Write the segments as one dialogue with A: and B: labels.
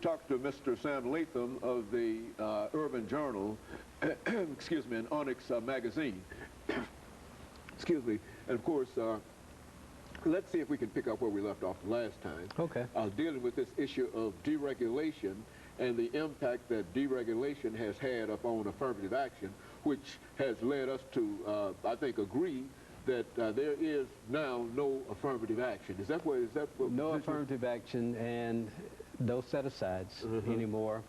A: talking to Mr. Sam Latham of the Urban Journal, excuse me, and Onyx magazine. Excuse me. And of course, let's see if we can pick up where we left off the last time.
B: Okay.
A: Dealing with this issue of deregulation and the impact that deregulation has had upon affirmative action, which has led us to, I think, agree that there is now no affirmative action. Is that what?
B: No affirmative action and no set-asides anymore.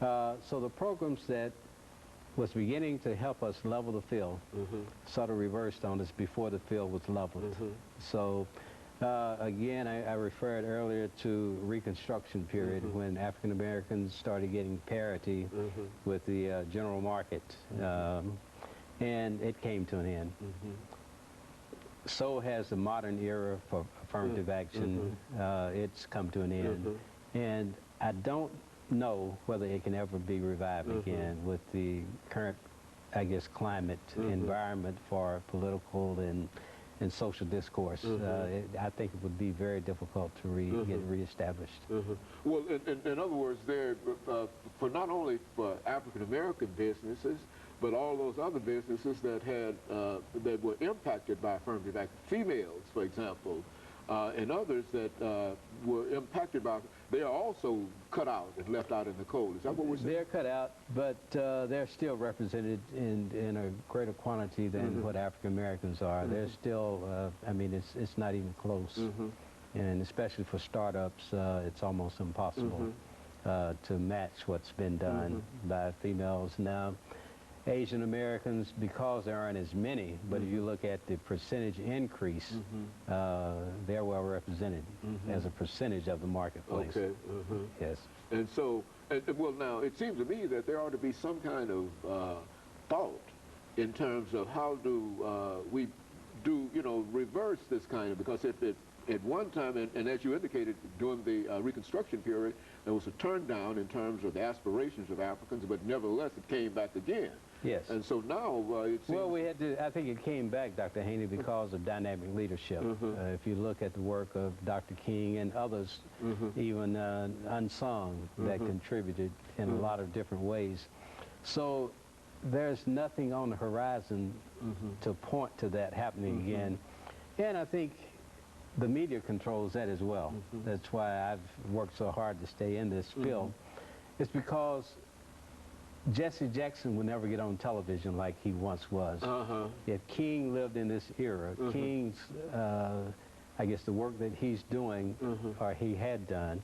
B: So the programs that was beginning to help us level the field sort of reversed on us before the field was leveled. So again, I referred earlier to Reconstruction period when African Americans started getting parity with the general market, and it came to an end. So has the modern era for affirmative action. It's come to an end, and I don't know whether it can ever be revived again with the current, I guess, climate environment for political and social discourse. I think it would be very difficult to get reestablished.
A: Well, in other words, there for not only for African American businesses, but all those other businesses that had that were impacted by affirmative action, females, for example, and others that were impacted by, they are also cut out and left out in the cold. Is that what we're saying?
B: They're cut out, but they're still represented in a greater quantity than what African Americans are. They're still, I mean, it's not even close. And especially for startups, it's almost impossible to match what's been done by females. Now, Asian Americans, because there aren't as many, but if you look at the percentage increase, they're well represented as a percentage of the marketplace.
A: Okay.
B: Yes.
A: And so, well, now, it seems to me that there ought to be some kind of thought in terms of how do we do, you know, reverse this kind of, because at one time, and as you indicated, during the Reconstruction period, there was a turn down in terms of the aspirations of Africans, but nevertheless, it came back again.
B: Yes.
A: And so now it seems...
B: Well, we had to, I think it came back, Dr. Haney, because of dynamic leadership. If you look at the work of Dr. King and others, even unsung, that contributed in a lot of different ways. So there's nothing on the horizon to point to that happening again. And I think the media controls that as well. That's why I've worked so hard to stay in this field. It's because Jesse Jackson would never get on television like he once was. If King lived in this era, King's, I guess the work that he's doing, or he had done,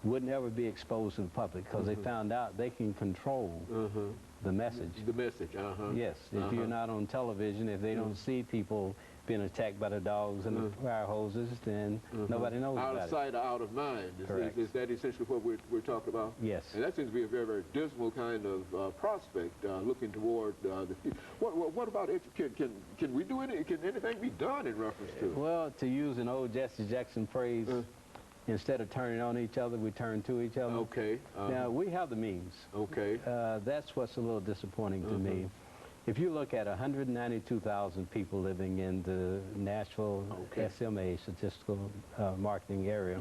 B: would never be exposed to the public because they found out they can control the message.
A: The message,
B: Yes, if you're not on television, if they don't see people being attacked by the dogs and the fire hoses, then nobody knows about it.
A: Out of sight or out of mind. Is that essentially what we're talking about?
B: Yes.
A: And that seems to be a very, very dismal kind of prospect looking toward the future. What about education? Can we do anything? Can anything be done in reference to it?
B: Well, to use an old Jesse Jackson phrase, instead of turning on each other, we turn to each other.
A: Okay.
B: Now, we have the means.
A: Okay.
B: That's what's a little disappointing to me. If you look at 192,000 people living in the Nashville SMA, Statistical Marketing Area,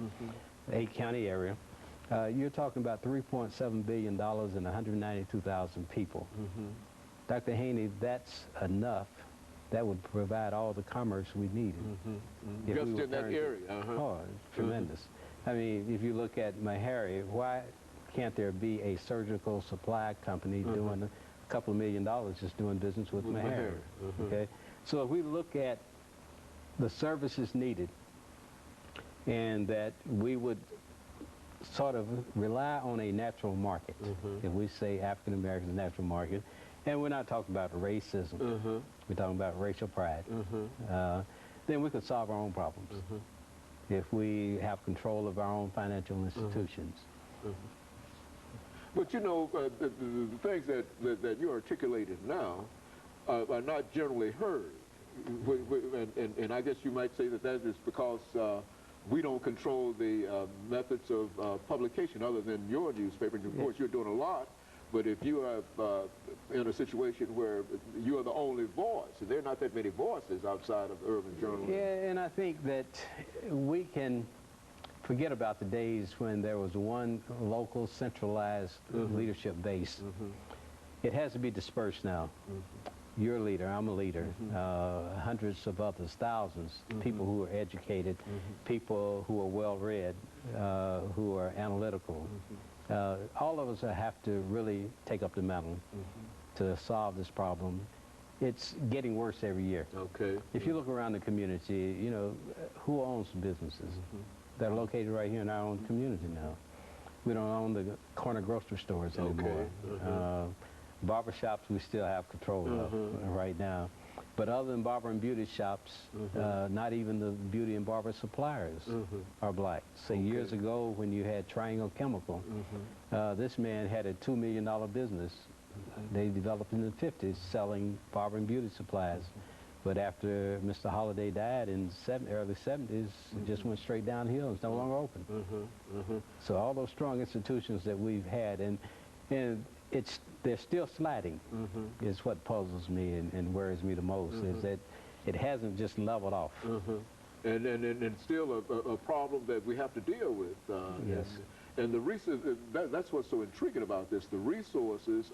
B: 8-county area, you're talking about $3.7 billion and 192,000 people. Dr. Haney, that's enough. That would provide all the commerce we needed.
A: Just in that area.
B: Oh, tremendous. I mean, if you look at Meharry, why can't there be a surgical supply company doing a couple of $1 million just doing business with Meharry? Okay, so if we look at the services needed and that we would sort of rely on a natural market, if we say African American natural market, and we're not talking about racism, we're talking about racial pride, then we could solve our own problems if we have control of our own financial institutions.
A: But you know, the things that you articulated now are not generally heard. And I guess you might say that that is because we don't control the methods of publication other than your newspaper. And of course, you're doing a lot. But if you are in a situation where you are the only voice, and there are not that many voices outside of urban journalism.
B: Yeah, and I think that we can forget about the days when there was one local centralized leadership base. It has to be dispersed now. You're a leader, I'm a leader, hundreds of others, thousands, people who are educated, people who are well-read, who are analytical. All of us have to really take up the mantle to solve this problem. It's getting worse every year.
A: Okay.
B: If you look around the community, you know, who owns businesses that are located right here in our own community now? We don't own the corner grocery stores anymore. Barber shops we still have control of right now. But other than barber and beauty shops, not even the beauty and barber suppliers are black. So years ago when you had Triangle Chemical, this man had a $2 million business. They developed in the 50s selling barber and beauty supplies. But after Mr. Holliday died in early 70s, it just went straight downhill. It's no longer open. So all those strong institutions that we've had, and they're still sliding, is what puzzles me and worries me the most, is that it hasn't just leveled off.
A: And still a problem that we have to deal with.
B: Yes.
A: And the that's what's so intriguing about this. The resources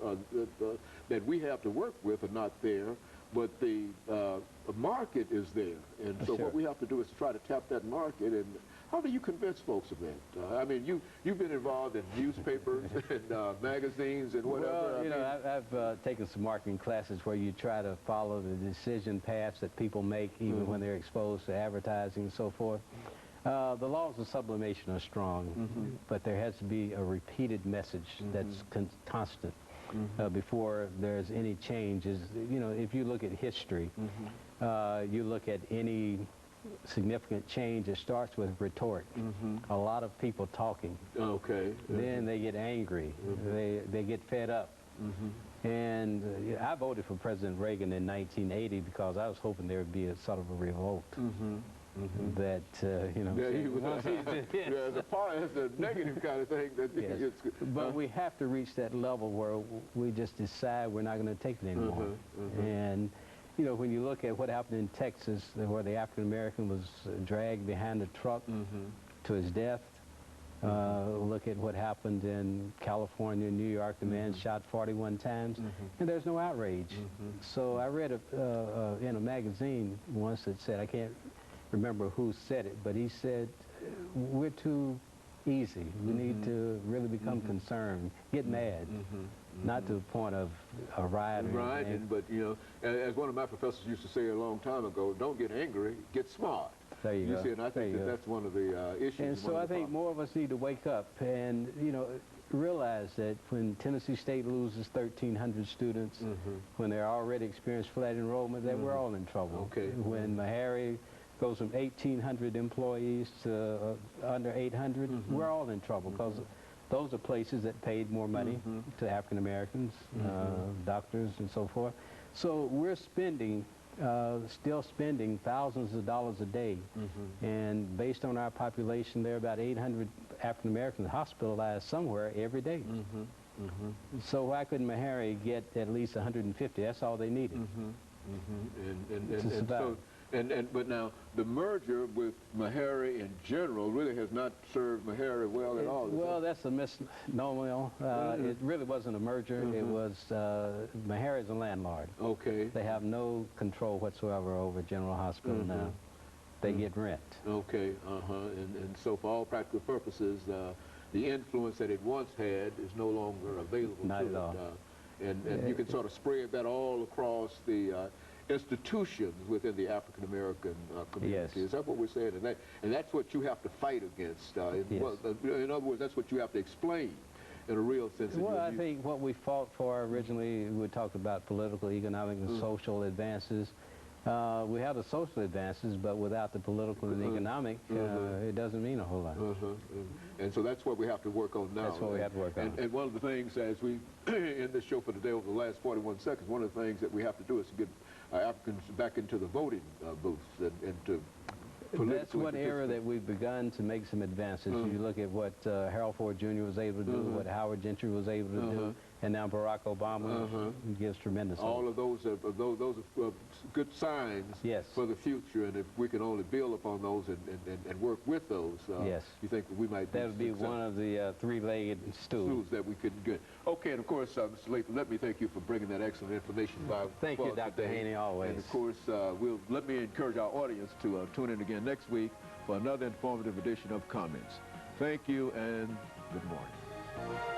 A: that we have to work with are not there, but the market is there. And so what we have to do is try to tap that market. And how do you convince folks of that? I mean, you've been involved in newspapers and magazines and whatever.
B: Well, you know, I've taken some marketing classes where you try to follow the decision paths that people make, even when they're exposed to advertising and so forth. The laws of sublimation are strong, but there has to be a repeated message that's constant before there's any changes. You know, if you look at history, you look at any significant change, it starts with rhetoric. A lot of people talking. Then they get angry. They get fed up. And I voted for President Reagan in 1980 because I was hoping there would be a sort of a revolt. That, you know.
A: It's a negative kind of thing.
B: But we have to reach that level where we just decide we're not going to take it anymore. And, you know, when you look at what happened in Texas, where the African-American was dragged behind a truck to his death, look at what happened in California, New York, the man shot 41 times, and there's no outrage. So I read in a magazine once that said, I can't remember who said it, but he said, we're too easy. We need to really become concerned, get mad, not to the point of a riot.
A: But, you know, as one of my professors used to say a long time ago, don't get angry, get smart.
B: There you go.
A: See, and I think that's one of the issues.
B: And so I think more of us need to wake up and, you know, realize that when Tennessee State loses 1,300 students, when they're already experienced flat enrollment, that we're all in trouble. When Meharry goes from 1,800 employees to under 800, we're all in trouble because those are places that paid more money to African Americans, doctors and so forth. So we're spending, still spending thousands of dollars a day. And based on our population, there are about 800 African Americans hospitalized somewhere every day. So why couldn't Meharry get at least 150? That's all they needed.
A: But now the merger with Meharry in general really has not served Meharry well at all.
B: Well, that's a misnomer. It really wasn't a merger. It was Meharry's a landlord. They have no control whatsoever over General Hospital now. They get rent.
A: And so for all practical purposes, the influence that it once had is no longer available
B: not
A: to
B: at
A: it.
B: all.
A: And you can sort of spread that all across the institutions within the African American community. Is that what we're saying? And that's what you have to fight against. In other words, that's what you have to explain in a real sense.
B: Well, I think what we fought for originally, we talked about political, economic, and social advances. We have the social advances, but without the political and economic, it doesn't mean a whole lot.
A: And so that's what we have to work on now.
B: That's what we have to work on.
A: And one of the things, as we end this show for today over the last 41 seconds, one of the things that we have to do is to get Africans back into the voting booths and to
B: That's one area that we've begun to make some advances. You look at what Harold Ford Jr. was able to do, what Howard Gentry was able to do, and now Barack Obama gives tremendous hope.
A: All of those are good signs
B: Yes.
A: for the future, and if we can only build upon those and work with those,
B: yes.
A: you think that we might be
B: That would be one of the three-legged stools
A: that we couldn't get. Okay, and of course, Mr. Latham, let me thank you for bringing that excellent information by.
B: Thank you, Dr. Haney, always.
A: And of course, let me encourage our audience to tune in again next week for another informative edition of Comments. Thank you and good morning.